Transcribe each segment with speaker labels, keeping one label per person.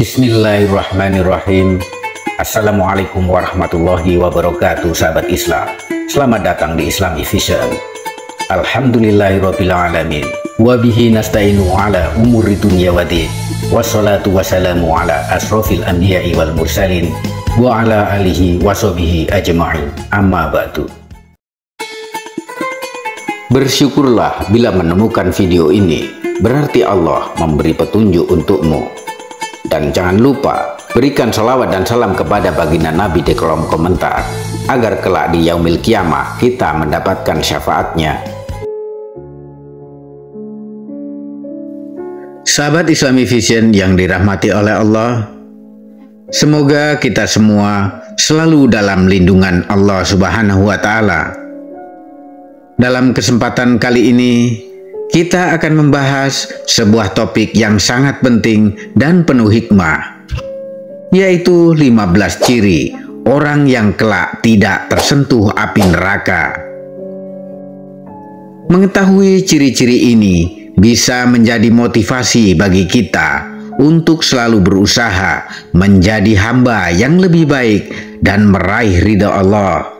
Speaker 1: Bismillahirrahmanirrahim. Assalamualaikum warahmatullahi wabarakatuh, sahabat Islam. Selamat datang di Islamic Vision. Alhamdulillahirabbil alamin. Wa bihi nasta'inu ala umuri dunya waddin. Wassalatu wassalamu ala asrofil anbiya'i wal mursalin wa ala alihi washabihi ajma'in. Amma ba'du. Bersyukurlah bila menemukan video ini, berarti Allah memberi petunjuk untukmu. Dan jangan lupa berikan salawat dan salam kepada baginda Nabi di kolom komentar, agar kelak di yaumil kiamah kita mendapatkan syafaatnya. Sahabat Islamic Vision yang dirahmati oleh Allah, semoga kita semua selalu dalam lindungan Allah Subhanahu wa Ta'ala. Dalam kesempatan kali ini, kita akan membahas sebuah topik yang sangat penting dan penuh hikmah, yaitu 15 ciri orang yang kelak tidak tersentuh api neraka. Mengetahui ciri-ciri ini bisa menjadi motivasi bagi kita untuk selalu berusaha menjadi hamba yang lebih baik dan meraih ridha Allah.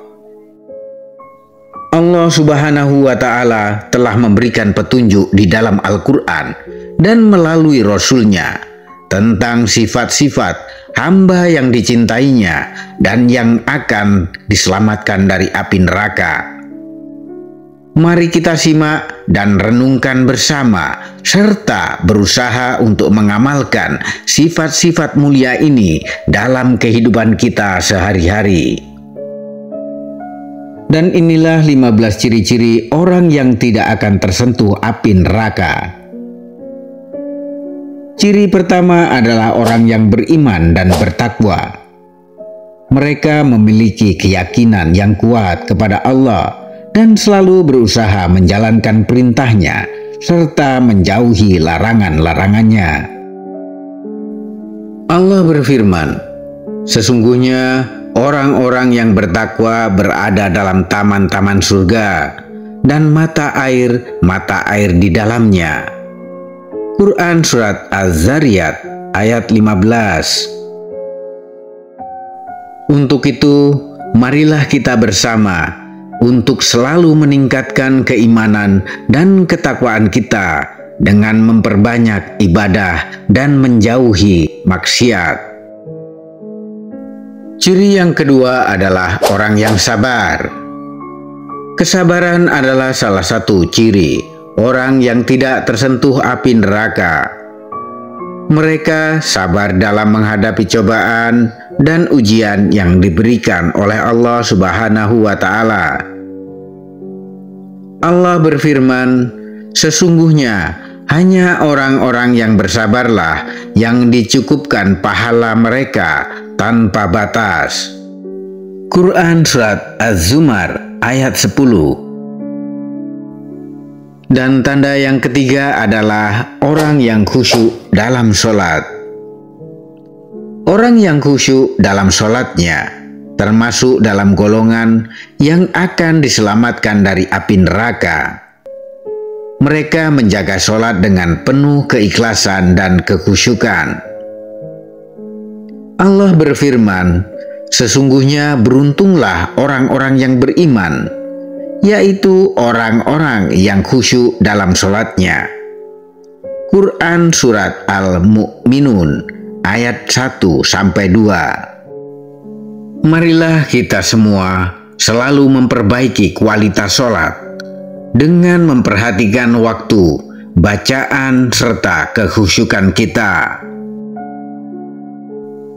Speaker 1: Allah Subhanahu wa Ta'ala telah memberikan petunjuk di dalam Al-Quran dan melalui Rasul-Nya tentang sifat-sifat hamba yang dicintainya dan yang akan diselamatkan dari api neraka. Mari kita simak dan renungkan bersama, serta berusaha untuk mengamalkan sifat-sifat mulia ini dalam kehidupan kita sehari-hari. Dan inilah 15 ciri-ciri orang yang tidak akan tersentuh api neraka. Ciri pertama adalah orang yang beriman dan bertakwa. Mereka memiliki keyakinan yang kuat kepada Allah dan selalu berusaha menjalankan perintahnya serta menjauhi larangan-larangannya. Allah berfirman, sesungguhnya orang-orang yang bertakwa berada dalam taman-taman surga dan mata air di dalamnya. Quran Surat Az-Zariyat ayat 15. Untuk itu, marilah kita bersama untuk selalu meningkatkan keimanan dan ketakwaan kita dengan memperbanyak ibadah dan menjauhi maksiat. Ciri yang kedua adalah orang yang sabar. Kesabaran adalah salah satu ciri orang yang tidak tersentuh api neraka. Mereka sabar dalam menghadapi cobaan dan ujian yang diberikan oleh Allah Subhanahu wa Ta'ala. Allah berfirman, sesungguhnya hanya orang-orang yang bersabarlah yang dicukupkan pahala mereka tanpa batas. Quran Surat Az-Zumar ayat 10. Dan tanda yang ketiga adalah orang yang khusyuk dalam sholat. Orang yang khusyuk dalam sholatnya termasuk dalam golongan yang akan diselamatkan dari api neraka. Mereka menjaga sholat dengan penuh keikhlasan dan kekhusyukan. Allah berfirman, sesungguhnya beruntunglah orang-orang yang beriman, yaitu orang-orang yang khusyuk dalam sholatnya. Quran Surat Al-Mu'minun ayat 1-2. Marilah kita semua selalu memperbaiki kualitas sholat dengan memperhatikan waktu, bacaan, serta kekhusyukan kita.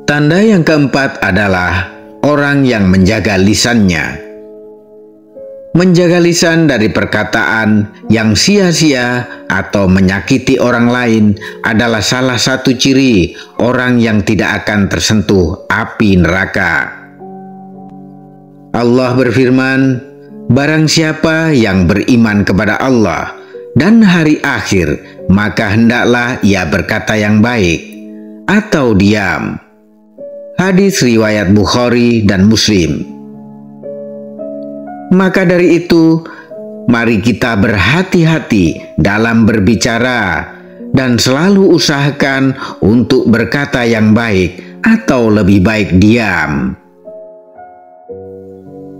Speaker 1: Tanda yang keempat adalah orang yang menjaga lisannya. Menjaga lisan dari perkataan yang sia-sia atau menyakiti orang lain adalah salah satu ciri orang yang tidak akan tersentuh api neraka. Allah berfirman, barang siapa yang beriman kepada Allah dan hari akhir, maka hendaklah ia berkata yang baik atau diam. Hadis riwayat Bukhari dan Muslim. Maka dari itu, mari kita berhati-hati dalam berbicara dan selalu usahakan untuk berkata yang baik atau lebih baik diam.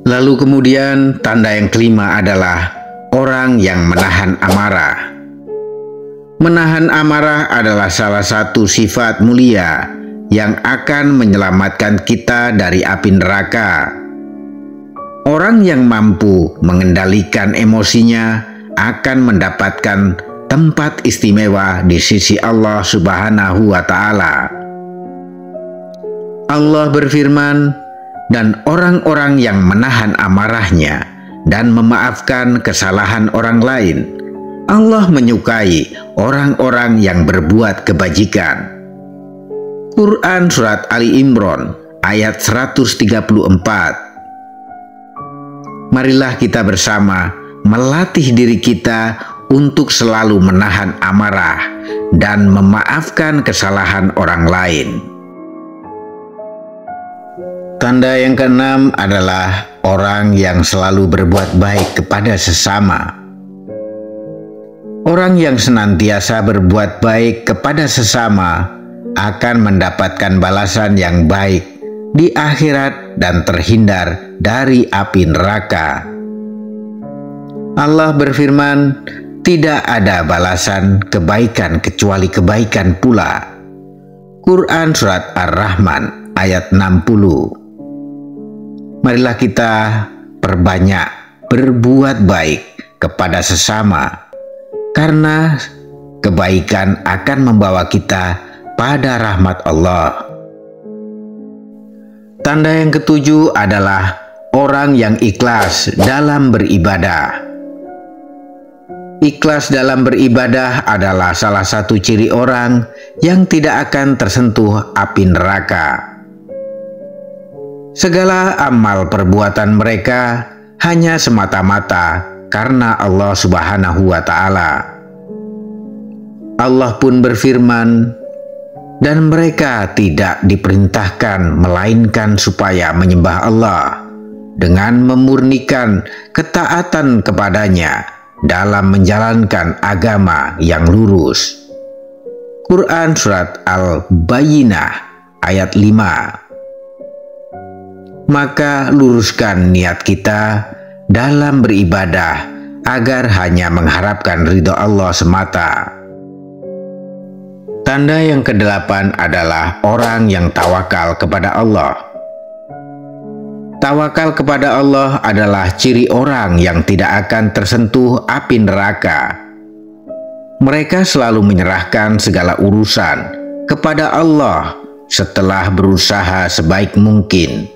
Speaker 1: Lalu kemudian tanda yang kelima adalah orang yang menahan amarah. Menahan amarah adalah salah satu sifat mulia yang akan menyelamatkan kita dari api neraka. Orang yang mampu mengendalikan emosinya akan mendapatkan tempat istimewa di sisi Allah Subhanahu wa Ta'ala. Allah berfirman, "Dan orang-orang yang menahan amarahnya dan memaafkan kesalahan orang lain, Allah menyukai orang-orang yang berbuat kebajikan." Quran Surat Ali Imran ayat 134. Marilah kita bersama melatih diri kita untuk selalu menahan amarah dan memaafkan kesalahan orang lain. Tanda yang keenam adalah orang yang selalu berbuat baik kepada sesama. Orang yang senantiasa berbuat baik kepada sesama akan mendapatkan balasan yang baik di akhirat dan terhindar dari api neraka. Allah berfirman, "Tidak ada balasan kebaikan kecuali kebaikan pula." Quran Surat Ar-Rahman ayat 60. Marilah kita perbanyak berbuat baik kepada sesama, karena kebaikan akan membawa kita pada rahmat Allah. Tanda yang ketujuh adalah orang yang ikhlas dalam beribadah. Ikhlas dalam beribadah adalah salah satu ciri orang yang tidak akan tersentuh api neraka. Segala amal perbuatan mereka hanya semata-mata karena Allah Subhanahu wa Ta'ala. Allah pun berfirman, "Dan mereka tidak diperintahkan melainkan supaya menyembah Allah dengan memurnikan ketaatan kepadanya dalam menjalankan agama yang lurus." Quran Surat Al-Bayyinah ayat 5. Maka luruskan niat kita dalam beribadah agar hanya mengharapkan ridho Allah semata. Tanda yang kedelapan adalah orang yang tawakal kepada Allah. Tawakal kepada Allah adalah ciri orang yang tidak akan tersentuh api neraka. Mereka selalu menyerahkan segala urusan kepada Allah setelah berusaha sebaik mungkin.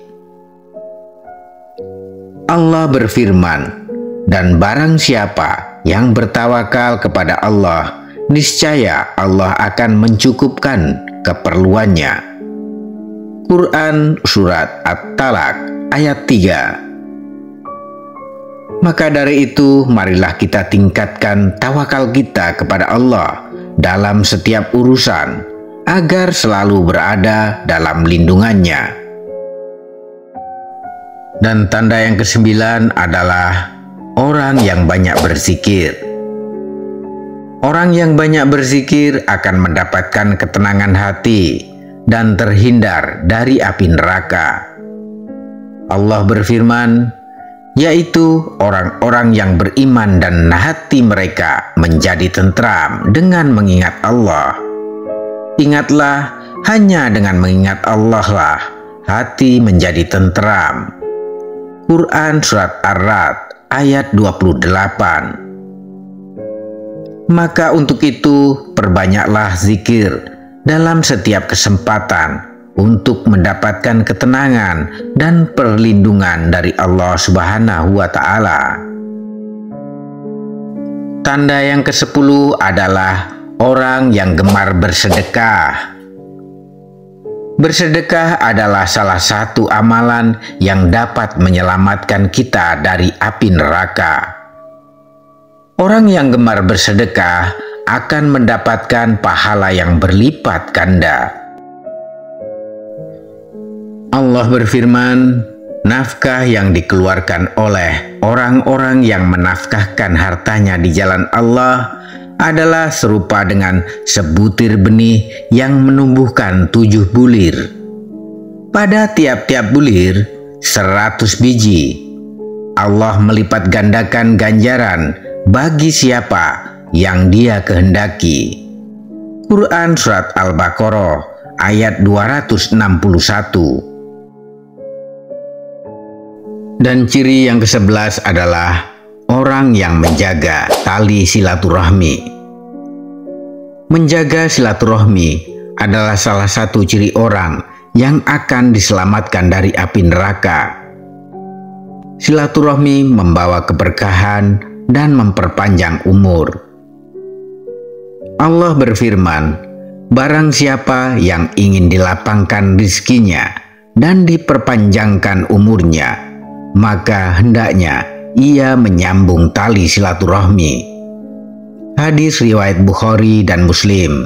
Speaker 1: Allah berfirman, "Dan barang siapa yang bertawakal kepada Allah, niscaya Allah akan mencukupkan keperluannya." Quran Surat At-Talaq ayat 3. Maka dari itu, marilah kita tingkatkan tawakal kita kepada Allah dalam setiap urusan, agar selalu berada dalam lindungannya. Dan tanda yang kesembilan adalah orang yang banyak berzikir. Orang yang banyak berzikir akan mendapatkan ketenangan hati dan terhindar dari api neraka. Allah berfirman, yaitu orang-orang yang beriman dan hati mereka menjadi tentram dengan mengingat Allah. Ingatlah, hanya dengan mengingat Allah lah hati menjadi tentram. Quran Surat Ar-Ra'd ayat 28. Maka untuk itu perbanyaklah zikir dalam setiap kesempatan untuk mendapatkan ketenangan dan perlindungan dari Allah Subhanahu wa Ta'ala. Tanda yang ke-10 adalah orang yang gemar bersedekah. Bersedekah adalah salah satu amalan yang dapat menyelamatkan kita dari api neraka. Orang yang gemar bersedekah akan mendapatkan pahala yang berlipat ganda. Allah berfirman, "Nafkah yang dikeluarkan oleh orang-orang yang menafkahkan hartanya di jalan Allah adalah serupa dengan sebutir benih yang menumbuhkan 7 bulir. Pada tiap-tiap bulir 100 biji. Allah melipat gandakan ganjaran bagi siapa yang Dia kehendaki. Quran Surat Al-Baqarah ayat 261. Dan ciri yang ke-11 adalah orang yang menjaga tali silaturahmi. Menjaga silaturahmi adalah salah satu ciri orang yang akan diselamatkan dari api neraka. Silaturahmi membawa keberkahan dan memperpanjang umur. Allah berfirman, barang siapa yang ingin dilapangkan rizkinya dan diperpanjangkan umurnya, maka hendaknya ia menyambung tali silaturahmi. Hadis riwayat Bukhari dan Muslim.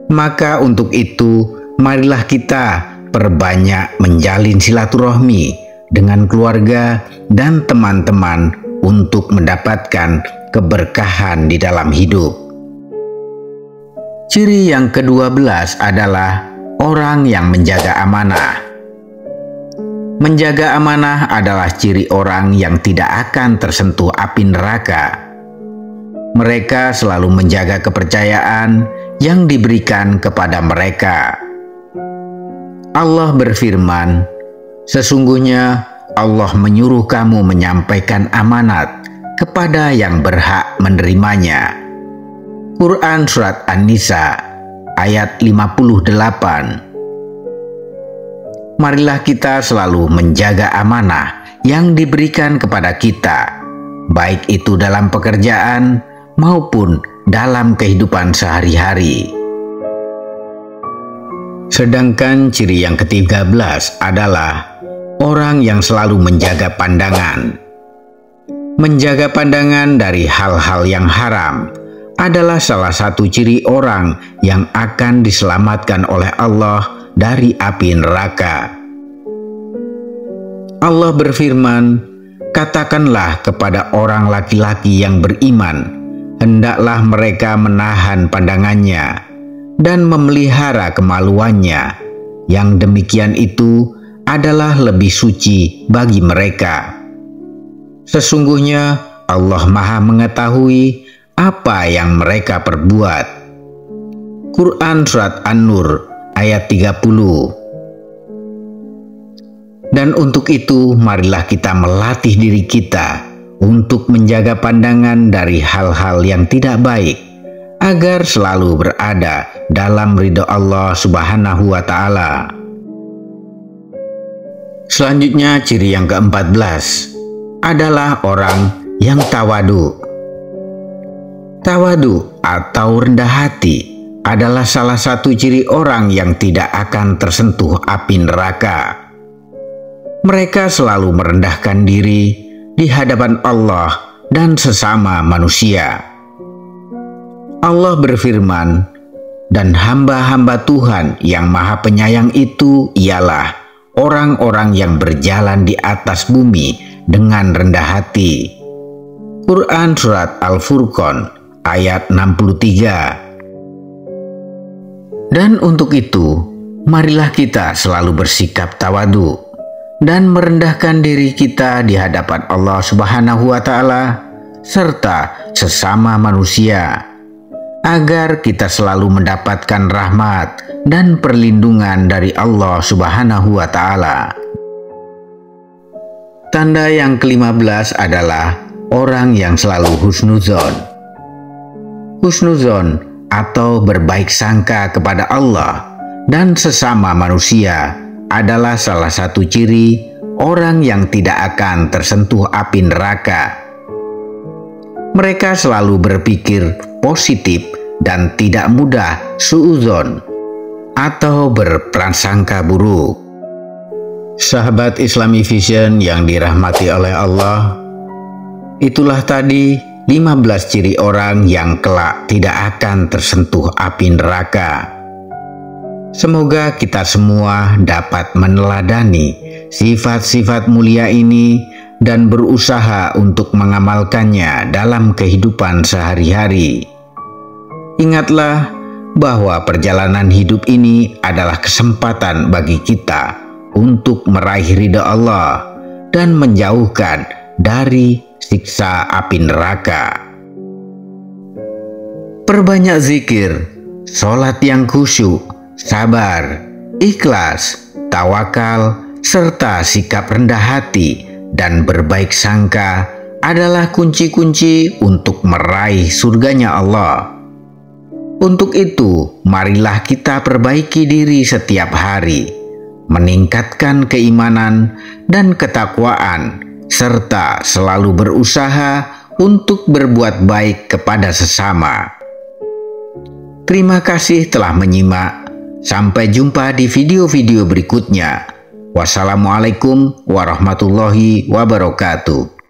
Speaker 1: Maka untuk itu, marilah kita perbanyak menjalin silaturahmi dengan keluarga dan teman-teman untuk mendapatkan keberkahan di dalam hidup. Ciri yang ke-12 adalah orang yang menjaga amanah. Menjaga amanah adalah ciri orang yang tidak akan tersentuh api neraka. Mereka selalu menjaga kepercayaan yang diberikan kepada mereka. Allah berfirman, sesungguhnya Allah menyuruh kamu menyampaikan amanat kepada yang berhak menerimanya. Quran Surat An-Nisa ayat 58. Marilah kita selalu menjaga amanah yang diberikan kepada kita, baik itu dalam pekerjaan maupun dalam kehidupan sehari-hari. Sedangkan ciri yang ke-13 adalah orang yang selalu menjaga pandangan. Menjaga pandangan dari hal-hal yang haram adalah salah satu ciri orang yang akan diselamatkan oleh Allah dari api neraka. Allah berfirman, katakanlah kepada orang laki-laki yang beriman, hendaklah mereka menahan pandangannya dan memelihara kemaluannya. Yang demikian itu adalah lebih suci bagi mereka. Sesungguhnya Allah Maha mengetahui apa yang mereka perbuat. Quran Surat An-Nur ayat 30. Dan untuk itu marilah kita melatih diri kita untuk menjaga pandangan dari hal-hal yang tidak baik, agar selalu berada dalam ridho Allah Subhanahu wa Ta'ala. Selanjutnya ciri yang ke-14 adalah orang yang tawadu. Tawadu atau rendah hati adalah salah satu ciri orang yang tidak akan tersentuh api neraka. Mereka selalu merendahkan diri di hadapan Allah dan sesama manusia. Allah berfirman, dan hamba-hamba Tuhan yang Maha Penyayang itu ialah orang-orang yang berjalan di atas bumi dengan rendah hati. Quran Surat Al-Furqan ayat 63. Dan untuk itu, marilah kita selalu bersikap tawadu dan merendahkan diri kita di hadapan Allah Subhanahu wa Ta'ala serta sesama manusia, agar kita selalu mendapatkan rahmat dan perlindungan dari Allah Subhanahu wa Ta'ala. Tanda yang ke-15 adalah orang yang selalu husnuzon. Husnuzon atau berbaik sangka kepada Allah dan sesama manusia adalah salah satu ciri orang yang tidak akan tersentuh api neraka. Mereka selalu berpikir positif dan tidak mudah suudzon atau berprasangka buruk. Sahabat Islami Vision yang dirahmati oleh Allah, itulah tadi 15 ciri orang yang kelak tidak akan tersentuh api neraka. Semoga kita semua dapat meneladani sifat-sifat mulia ini dan berusaha untuk mengamalkannya dalam kehidupan sehari-hari. Ingatlah bahwa perjalanan hidup ini adalah kesempatan bagi kita untuk meraih ridha Allah dan menjauhkan dari siksa api neraka. Perbanyak zikir, sholat yang khusyuk, sabar, ikhlas, tawakal, serta sikap rendah hati dan berbaik sangka adalah kunci-kunci untuk meraih surganya Allah. Untuk itu, marilah kita perbaiki diri setiap hari, meningkatkan keimanan dan ketakwaan, serta selalu berusaha untuk berbuat baik kepada sesama. Terima kasih telah menyimak. Sampai jumpa di video-video berikutnya. Wassalamualaikum warahmatullahi wabarakatuh.